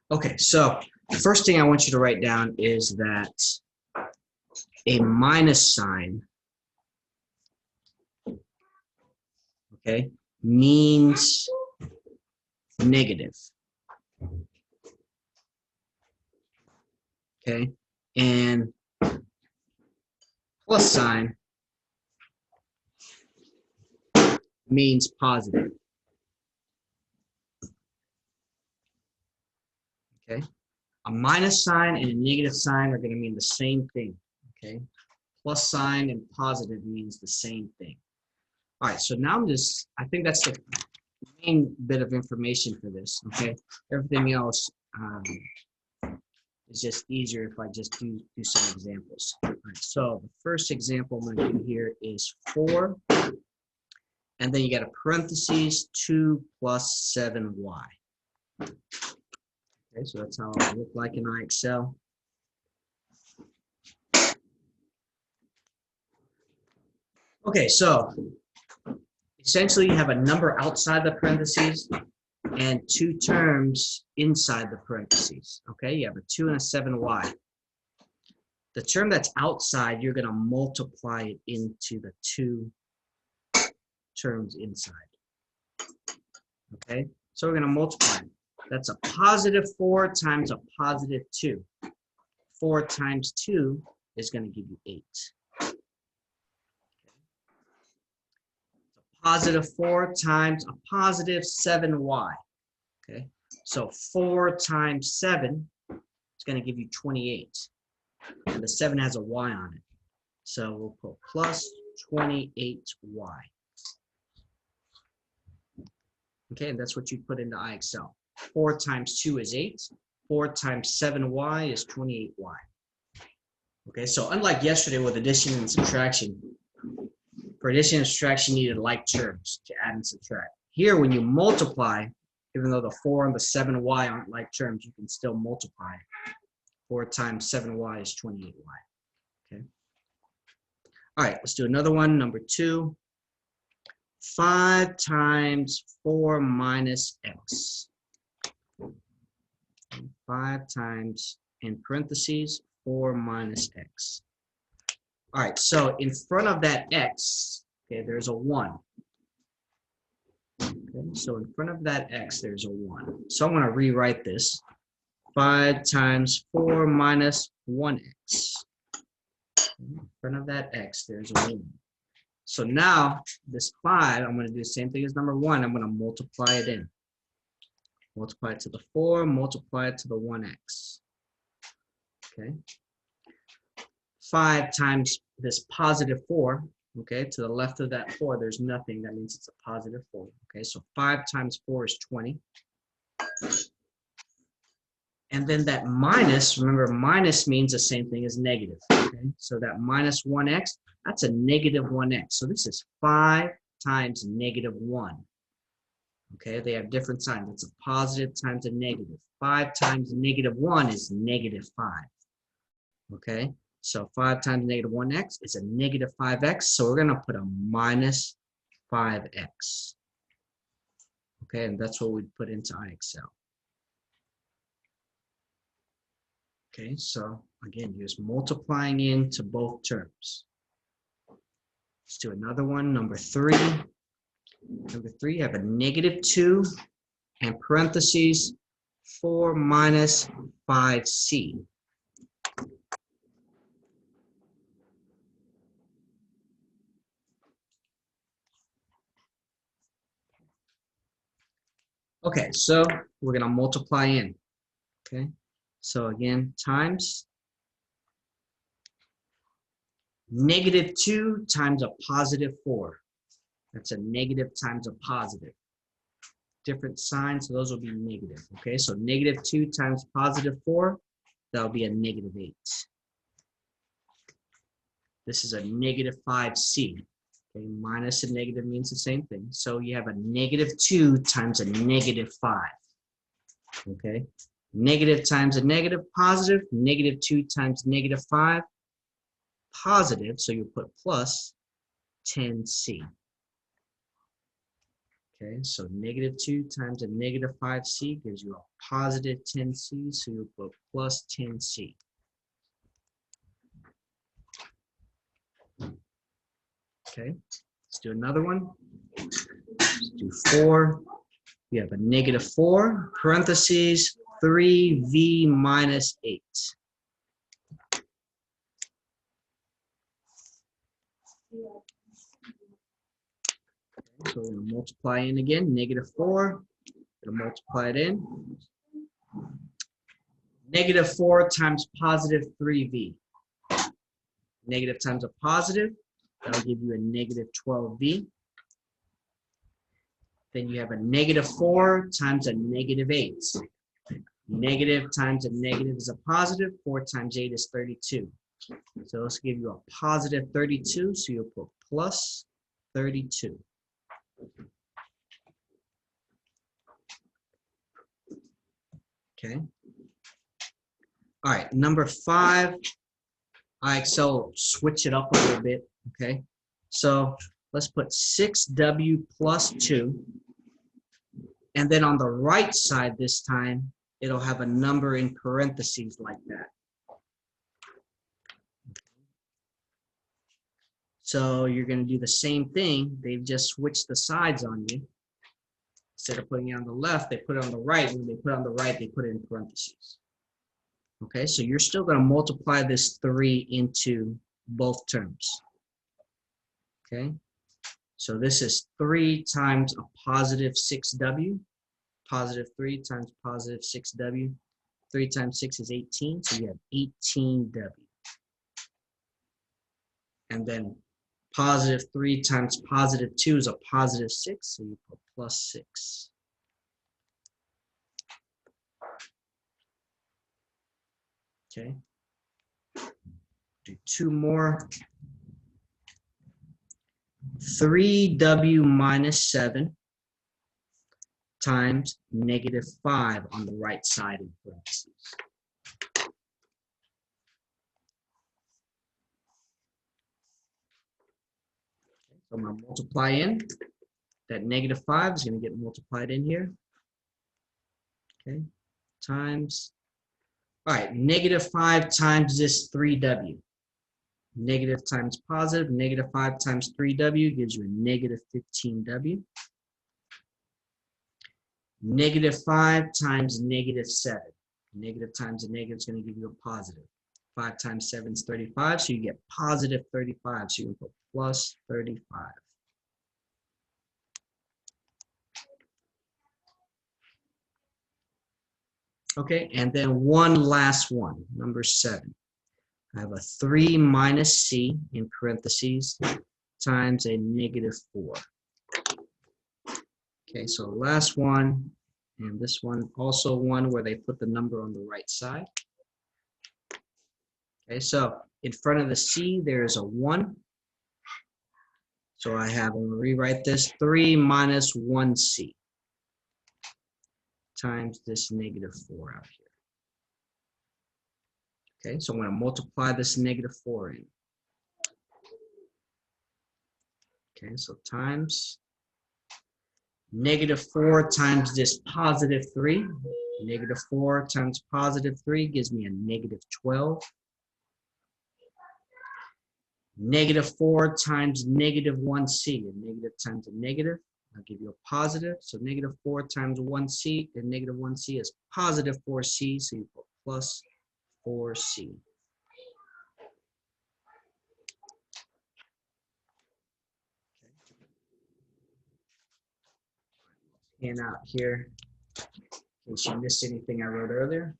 Okay, so the first thing I want you to write down is that a minus sign, okay, means negative, okay, and plus sign means positive, okay. A minus sign and a negative sign are going to mean the same thing, okay. Plus sign and positive means the same thing. All right, so now I think that's the main bit of information for this, okay? Everything else is just easier if I just do some examples. All right, so the first example I'm going to do here is 4, and then you got a parentheses, 2 plus 7y. Okay, so that's how it look like in IXL. Okay, so essentially you have a number outside the parentheses and 2 terms inside the parentheses. Okay, you have a 2 and a 7y. The term that's outside, you're going to multiply it into the 2 terms inside. Okay, so we're going to multiply it. That's a positive 4 times a positive 2. 4 times 2 is going to give you 8. Positive 4 times a positive 7y. Okay, so 4 times 7 is going to give you 28. And the 7 has a y on it. So we'll put plus 28y. Okay, and that's what you put into IXL. 4 times 2 is 8. 4 times 7y is 28y. Okay, so unlike yesterday with addition and subtraction, for addition and subtraction, you needed like terms to add and subtract. Here, when you multiply, even though the 4 and the 7y aren't like terms, you can still multiply. 4 times 7y is 28y. Okay. All right, let's do another one, number 2. 5 times 4 minus x. 5 times, in parentheses, 4 minus x. All right, so in front of that x, okay, there's a 1. Okay, so in front of that x, there's a 1. So I'm going to rewrite this. 5 times 4 minus 1x. In front of that x, there's a 1. So now, this 5, I'm going to do the same thing as number 1. I'm going to multiply it in. Multiply it to the 4, multiply it to the 1x. Okay. 5 times this positive 4, okay, to the left of that 4, there's nothing. That means it's a positive 4. Okay, so 5 times 4 is 20. And then that minus, remember, minus means the same thing as negative. Okay, so that minus 1x, that's a negative 1x. So this is 5 times negative 1. Okay, they have different signs. It's a positive times a negative. 5 times negative 1 is negative 5. Okay, so 5 times negative 1x is a negative 5x. So we're going to put a minus 5x. Okay, and that's what we'd put into IXL. Okay, so again, you're just multiplying into both terms. Let's do another one, number 3. Number 3, you have a negative 2 and parentheses 4 minus 5c. Okay, so we're going to multiply in. Okay, so again, times negative 2 times a positive 4. That's a negative times a positive. Different signs, so those will be negative. Okay, so negative 2 times positive 4, that'll be a negative 8. This is a negative 5c. Okay, minus and negative means the same thing. So you have a negative 2 times a negative 5. Okay, negative times a negative, positive. Negative 2 times negative 5, positive. So you put plus 10c. Okay, so negative 2 times a negative 5c gives you a positive 10c, so you'll put plus 10c. Okay, let's do another one. Let's do 4. We have a negative 4, parentheses, 3v minus 8. Okay, so we're going to multiply in again, negative 4. Going to multiply it in. Negative 4 times positive 3v. Negative times a positive, that'll give you a negative 12v. Then you have a negative 4 times a negative 8. Negative times a negative is a positive. 4 times 8 is 32. So let's give you a positive 32, so you'll put plus 32. Okay. All right, number 5. All right, so switch it up a little bit, okay? So let's put 6w plus 2. And then on the right side this time, it'll have a number in parentheses like that. So you're going to do the same thing. They've just switched the sides on you. Instead of putting it on the left, they put it on the right. When they put it on the right, they put it in parentheses. Okay, so you're still going to multiply this 3 into both terms. Okay, so this is 3 times a positive 6w. Positive 3 times positive 6w. 3 times 6 is 18, so you have 18w. And then positive 3 times positive 2 is a positive 6, so you put plus 6. Okay. Do 2 more. 3w minus 7 times negative 5 on the right side in parentheses. So I'm going to multiply in. That negative 5 is going to get multiplied in here. Okay, times. All right, negative 5 times this 3w. Negative times positive, negative 5 times 3w gives you a negative 15w. Negative 5 times negative 7. Negative times a negative is going to give you a positive. 5 times 7 is 35, so you get positive 35. So you can put plus 35. Okay, and then one last one, number 7. I have a 3 minus c in parentheses times a negative 4. Okay, so last one, and this one also one where they put the number on the right side. Okay, so in front of the c there is a 1. So I'm going to rewrite this 3 minus 1c times this negative 4 out here. Okay, so I'm going to multiply this negative 4 in. Okay, so times negative 4 times this positive 3. Negative 4 times positive 3 gives me a negative 12. Negative 4 times negative 1c. A negative times a negative, I'll give you a positive. So negative 4 times 1c, and negative 1c is positive 4c, so you put plus 4c. And out here, in case you missed anything I wrote earlier.